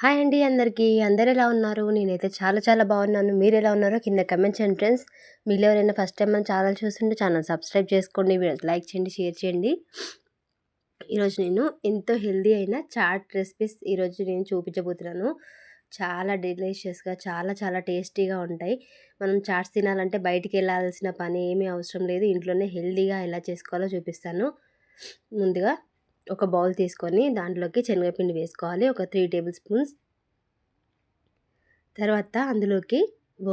Hi అండి అందరికీ. అందరెలా ఉన్నారు? నేనైతే చాలా చాలా బాగున్నాను. మీరెలా ఉన్నారో కింద కమెంట్ చేయండి ఫ్రెండ్స్. మీలో ఎవరైనా ఫస్ట్ టైం మన ఛానల్ చూస్తుంటే ఛానల్ సబ్స్క్రైబ్ చేసుకోండి. వీడియోస్ లైక్ చేయండి, షేర్ చేయండి. ఈరోజు నేను ఎంతో హెల్తీ అయిన చాట్ రెసిపీస్ ఈరోజు నేను చూపించబోతున్నాను. చాలా డెలిషియస్‌గా చాలా చాలా టేస్టీగా ఉంటాయి. మనం చాట్స్ తినాలంటే బయటికి వెళ్ళాల్సిన పని ఏమీ అవసరం లేదు. ఇంట్లోనే హెల్తీగా ఎలా చేసుకోవాలో చూపిస్తాను. ముందుగా ఒక బౌల్ తీసుకొని దాంట్లోకి శనగపిండి వేసుకోవాలి, ఒక 3 టేబుల్ స్పూన్స్. తర్వాత అందులోకి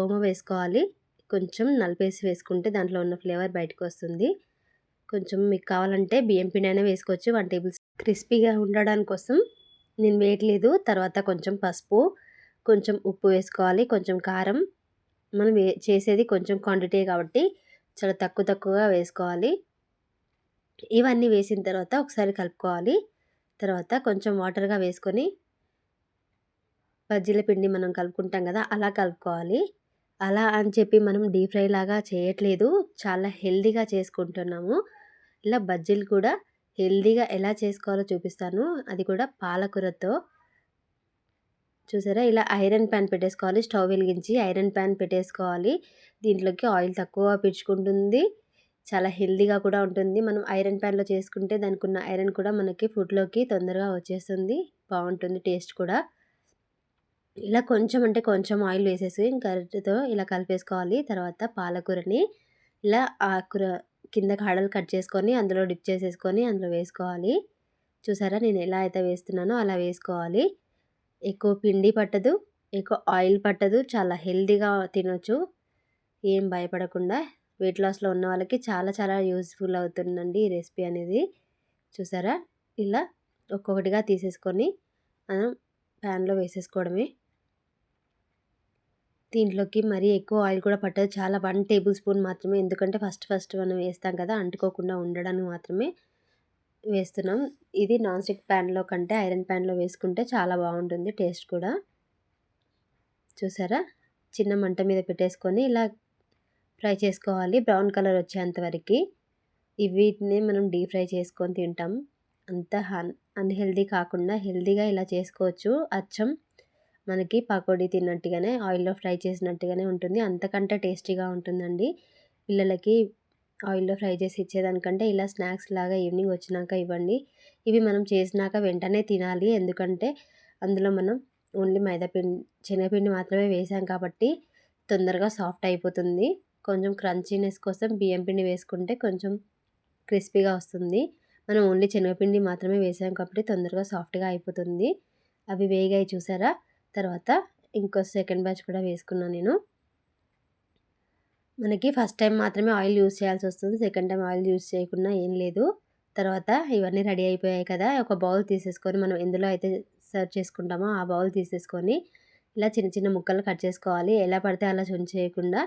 ఓమ వేసుకోవాలి. కొంచెం నలిపేసి వేసుకుంటే దాంట్లో ఉన్న ఫ్లేవర్ బయటకు వస్తుంది. కొంచెం మీకు కావాలంటే బియ్యం పిండి అయినా వేసుకోవచ్చు. 1 టేబుల్ క్రిస్పీగా ఉండడానికి కోసం నేను వేయట్లేదు. తర్వాత కొంచెం పసుపు, కొంచెం ఉప్పు వేసుకోవాలి, కొంచెం కారం. మనం చేసేది కొంచెం క్వాంటిటీ కాబట్టి చాలా తక్కువగా వేసుకోవాలి. ఇవన్నీ వేసిన తర్వాత ఒకసారి కలుపుకోవాలి. తర్వాత కొంచెం వాటర్గా వేసుకొని బజ్జీల పిండి మనం కలుపుకుంటాం కదా, అలా కలుపుకోవాలి. అలా అని చెప్పి మనం డీప్ ఫ్రై లాగా చేయట్లేదు, చాలా హెల్తీగా చేసుకుంటున్నాము. ఇలా బజ్జీలు కూడా హెల్తీగా ఎలా చేసుకోవాలో చూపిస్తాను, అది కూడా పాలకూరతో. చూసారా, ఇలా ఐరన్ ప్యాన్ పెట్టేసుకోవాలి. స్టవ్ వెలిగించి ఐరన్ ప్యాన్ పెట్టేసుకోవాలి. దీంట్లోకి ఆయిల్ తక్కువ పీల్చుకుంటుంది, చాలా హెల్తీగా కూడా ఉంటుంది. మనం ఐరన్ ప్యాన్లో చేసుకుంటే దానికి ఉన్న ఐరన్ కూడా మనకి ఫుడ్లోకి తొందరగా వచ్చేస్తుంది, బాగుంటుంది టేస్ట్ కూడా. ఇలా కొంచెం అంటే కొంచెం ఆయిల్ వేసేసి గరిటెతో ఇలా కలిపేసుకోవాలి. తర్వాత పాలకూరని ఇలా ఆకుర కింద కాడలు కట్ చేసుకొని అందులో డిప్ చేసేసుకొని అందులో వేసుకోవాలి. చూసారా, నేను ఎలా అయితే వేస్తున్నానో అలా వేసుకోవాలి. ఎక్కువ పిండి పట్టదు, ఎక్కువ ఆయిల్ పట్టదు, చాలా హెల్తీగా తినొచ్చు ఏం భయపడకుండా. వెయిట్ లాస్లో ఉన్న వాళ్ళకి చాలా చాలా యూస్ఫుల్ అవుతుందండి ఈ రెసిపీ అనేది. చూసారా, ఇలా ఒక్కొక్కటిగా తీసేసుకొని మనం ప్యాన్లో వేసేసుకోవడమే. దీంట్లోకి మరీ ఎక్కువ ఆయిల్ కూడా పట్టదు, చాలా 1 టేబుల్ స్పూన్ మాత్రమే. ఎందుకంటే ఫస్ట్ మనం వేస్తాం కదా, అంటుకోకుండా ఉండడానికి మాత్రమే వేస్తున్నాం. ఇది నాన్ స్టిక్ ప్యాన్లో కంటే ఐరన్ ప్యాన్లో వేసుకుంటే చాలా బాగుంటుంది టేస్ట్ కూడా. చూసారా, చిన్న మంట మీద పెట్టేసుకొని ఇలా ఫ్రై చేసుకోవాలి, బ్రౌన్ కలర్ వచ్చేంత వరకు. వీటిని మనం డీప్ ఫ్రై చేసుకొని తింటాం. అంత అన్హెల్దీ కాకుండా హెల్దీగా ఇలా చేసుకోవచ్చు. అచ్చం మనకి పకోడీ తిన్నట్టుగానే, ఆయిల్లో ఫ్రై చేసినట్టుగానే ఉంటుంది, అంతకంటే టేస్టీగా ఉంటుందండి. పిల్లలకి ఆయిల్లో ఫ్రై చేసి ఇచ్చేదానికంటే ఇలా స్నాక్స్ లాగా ఈవినింగ్ వచ్చినాక ఇవ్వండి. ఇవి మనం చేసినాక వెంటనే తినాలి, ఎందుకంటే అందులో మనం ఓన్లీ శనగపిండి మాత్రమే వేసాం కాబట్టి తొందరగా సాఫ్ట్ అయిపోతుంది. కొంచెం క్రంచీనెస్ కోసం బియ్యం పిండి వేసుకుంటే కొంచెం క్రిస్పీగా వస్తుంది. మనం ఓన్లీ శనగపిండి మాత్రమే వేసాం కాబట్టి తొందరగా సాఫ్ట్గా అయిపోతుంది. అవి వేగాయి చూసారా. తర్వాత ఇంకో సెకండ్ బ్యాచ్ కూడా వేసుకున్నాను నేను. మనకి ఫస్ట్ టైం మాత్రమే ఆయిల్ యూజ్ చేయాల్సి వస్తుంది, సెకండ్ టైం ఆయిల్ యూజ్ చేయకుండా ఏం లేదు. తర్వాత ఇవన్నీ రెడీ అయిపోయాయి కదా, ఒక బౌల్ తీసేసుకొని మనం ఎందులో అయితే సర్వ్ చేసుకుంటామో ఆ బౌల్ తీసేసుకొని ఇలా చిన్న చిన్న ముక్కలు కట్ చేసుకోవాలి. ఎలా పడితే అలా చేయకుండా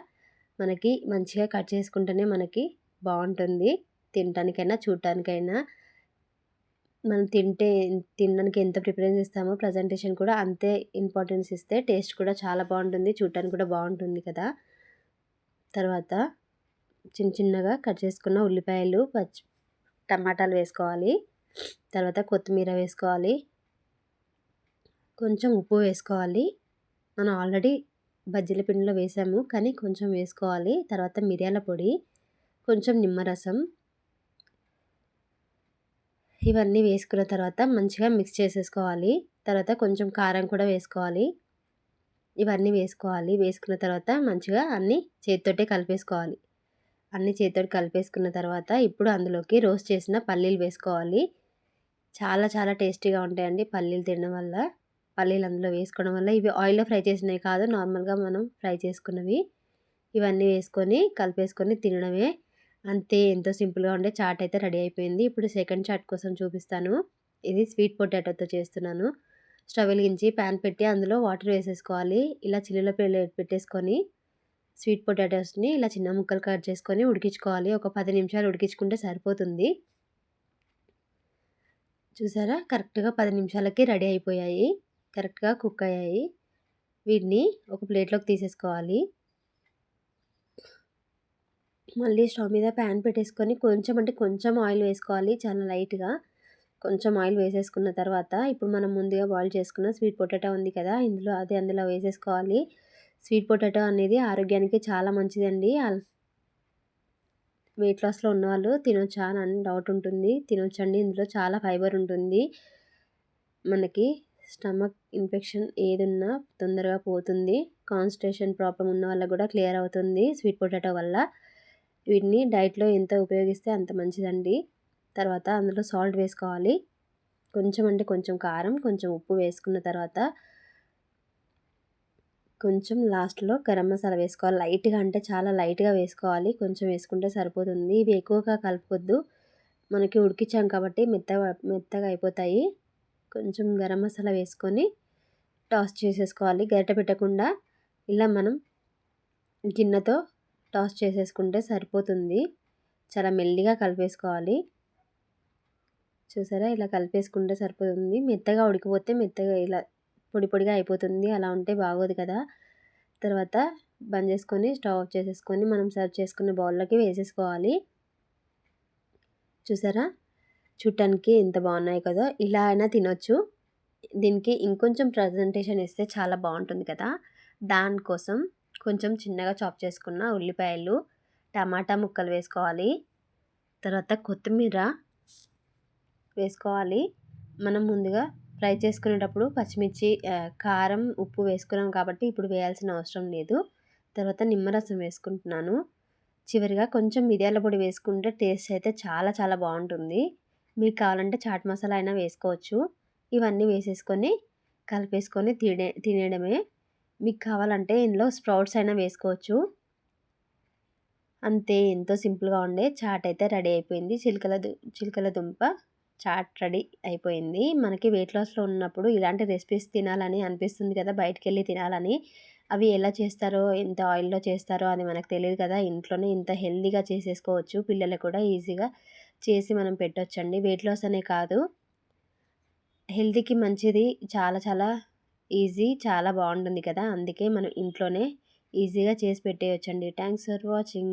మనకి మంచిగా కట్ చేసుకుంటేనే మనకి బాగుంటుంది, తినటానికైనా చూడటానికైనా. మనం తినడానికి ఎంత ప్రిఫరెన్స్ ఇస్తామో ప్రజెంటేషన్ కూడా అంతే ఇంపార్టెన్స్ ఇస్తే టేస్ట్ కూడా చాలా బాగుంటుంది, చూడటానికి కూడా బాగుంటుంది కదా. తర్వాత చిన్నగా కట్ చేసుకున్న ఉల్లిపాయలు, టమాటాలు వేసుకోవాలి. తర్వాత కొత్తిమీర వేసుకోవాలి, కొంచెం ఉప్పు వేసుకోవాలి. మనం ఆల్రెడీ బజ్జీల పిండిలో వేసాము కానీ కొంచెం వేసుకోవాలి. తర్వాత మిరియాల పొడి, కొంచెం నిమ్మరసం. ఇవన్నీ వేసుకున్న తర్వాత మంచిగా మిక్స్ చేసేసుకోవాలి. తర్వాత కొంచెం కారం కూడా వేసుకోవాలి. ఇవన్నీ వేసుకోవాలి. వేసుకున్న తర్వాత మంచిగా అన్నీ చేతితోటే కలిపేసుకోవాలి. అన్నీ చేతితోటి కలిపేసుకున్న తర్వాత ఇప్పుడు అందులోకి రోస్ట్ చేసిన పల్లీలు వేసుకోవాలి. చాలా చాలా టేస్టీగా ఉంటాయండి పల్లీలు తినడం వల్ల. పల్లీలు అందులో వేసుకోవడం వల్ల, ఇవి ఆయిల్లో ఫ్రై చేసినవి కాదు, నార్మల్గా మనం ఫ్రై చేసుకున్నవి. ఇవన్నీ వేసుకొని కలిపేసుకొని తినడమే. అంతే, ఎంతో సింపుల్గా ఉండే చాట్ అయితే రెడీ అయిపోయింది. ఇప్పుడు సెకండ్ చాట్ కోసం చూపిస్తాను. ఇది స్వీట్ పొటాటోతో చేస్తున్నాను. స్టవ్ వెలిగించి ప్యాన్ పెట్టి అందులో వాటర్ వేసేసుకోవాలి. ఇలా చిల్లులో పెట్టేసుకొని స్వీట్ పొటాటోస్ని ఇలా చిన్న ముక్కలు కట్ చేసుకొని ఉడికించుకోవాలి. ఒక 10 నిమిషాలు ఉడికించుకుంటే సరిపోతుంది. చూసారా, కరెక్ట్గా 10 నిమిషాలకి రెడీ అయిపోయాయి, కరెక్ట్గా కుక్ అయ్యాయి. వీటిని ఒక ప్లేట్లోకి తీసేసుకోవాలి. మళ్ళీ స్టవ్ మీద ప్యాన్ పెట్టేసుకొని కొంచెం అంటే కొంచెం ఆయిల్ వేసుకోవాలి, చాలా లైట్గా. కొంచెం ఆయిల్ వేసేసుకున్న తర్వాత ఇప్పుడు మనం ముందుగా బాయిల్ చేసుకున్న స్వీట్ పొటాటో ఉంది కదా, అందులో వేసేసుకోవాలి. స్వీట్ పొటాటో అనేది ఆరోగ్యానికి చాలా మంచిదండి. వెయిట్ లాస్‌లో ఉన్నవాళ్ళు తినొచ్చా అని డౌట్ ఉంటుంది. తినొచ్చండి. ఇందులో చాలా ఫైబర్ ఉంటుంది. మనకి స్టమక్ ఇన్ఫెక్షన్ ఏదున్నా తొందరగా పోతుంది. కాన్‌స్టిపేషన్ ప్రాబ్లమ్ ఉన్న వాళ్ళకి కూడా క్లియర్ అవుతుంది స్వీట్ పొటాటో వల్ల. వీటిని డైట్‌లో ఎంత ఉపయోగిస్తే అంత మంచిదండి. తర్వాత అందులో సాల్ట్ వేసుకోవాలి. కొంచెం అంటే కొంచెం కారం, కొంచెం ఉప్పు వేసుకున్న తర్వాత కొంచెం లాస్ట్‌లో గరం మసాలా వేసుకోవాలి. లైట్‌గా అంటే చాలా లైట్‌గా వేసుకోవాలి. కొంచెం వేసుకుంటే సరిపోతుంది. ఇవి ఎక్కువగా కలుపుకొద్దు. మనకి ఉడికించాం కాబట్టి మెత్తగా అయిపోతాయి. కొంచెం గరం మసాలా వేసుకొని టాస్ చేసేసుకోవాలి. గరిటె పెట్టకుండా ఇలా మనం గిన్నెతో టాస్ చేసేసుకుంటే సరిపోతుంది. చాలా మెల్లిగా కలిపేసుకోవాలి. చూసారా, ఇలా కలిపేసుకుంటే సరిపోతుంది. మెత్తగా ఉడికిపోతే మెత్తగా ఇలా పొడి పొడిగా అయిపోతుంది. అలా ఉంటే బాగోదు కదా. తర్వాత బంద్ చేసుకొని స్టవ్ ఆఫ్ చేసేసుకొని మనం సర్వ్ చేసుకున్న బౌల్లోకి వేసేసుకోవాలి. చూసారా, చూడటానికి ఎంత బాగున్నాయి కదా. ఇలా అయినా తినొచ్చు. దీనికి ఇంకొంచెం ప్రజెంటేషన్ ఇస్తే చాలా బాగుంటుంది కదా. దానికోసం కొంచెం చిన్నగా చాప్ చేసుకున్న ఉల్లిపాయలు, టమాటా ముక్కలు వేసుకోవాలి. తర్వాత కొత్తిమీర వేసుకోవాలి. మనం ముందుగా ఫ్రై చేసుకునేటప్పుడు పచ్చిమిర్చి, కారం, ఉప్పు వేసుకున్నాం కాబట్టి ఇప్పుడు వేయాల్సిన అవసరం లేదు. తర్వాత నిమ్మరసం వేసుకుంటున్నాను. చివరిగా కొంచెం మిరియాల పొడి వేసుకుంటే టేస్ట్ అయితే చాలా చాలా బాగుంటుంది. మీకు కావాలంటే చాట్ మసాలా అయినా వేసుకోవచ్చు. ఇవన్నీ వేసేసుకొని కలిపేసుకొని తినేయడమే. మీకు కావాలంటే ఇందులో స్ప్రౌట్స్ అయినా వేసుకోవచ్చు. అంతే, ఎంతో సింపుల్గా ఉండే చాట్ అయితే రెడీ అయిపోయింది. చిలకల దుంప చాట్ రెడీ అయిపోయింది. మనకి వెయిట్ లాస్‌లో ఉన్నప్పుడు ఇలాంటి రెసిపీస్ తినాలని అనిపిస్తుంది కదా, బయటికెళ్ళి తినాలని. అవి ఎలా చేస్తారో, ఎంత ఆయిల్‌లో చేస్తారో అది మనకు తెలీదు కదా. ఇంట్లోనే ఇంత హెల్తీగా చేసేసుకోవచ్చు. పిల్లలకు కూడా ఈజీగా చేసి మనం పెట్టొచ్చండి. వెయిట్ లాస్ అనే కాదు, హెల్తీకి మంచిది. చాలా చాలా ఈజీ, చాలా బాగుంటుంది కదా. అందుకే మనం ఇంట్లోనే ఈజీగా చేసి పెట్టేయొచ్చండి. Thanks for watching.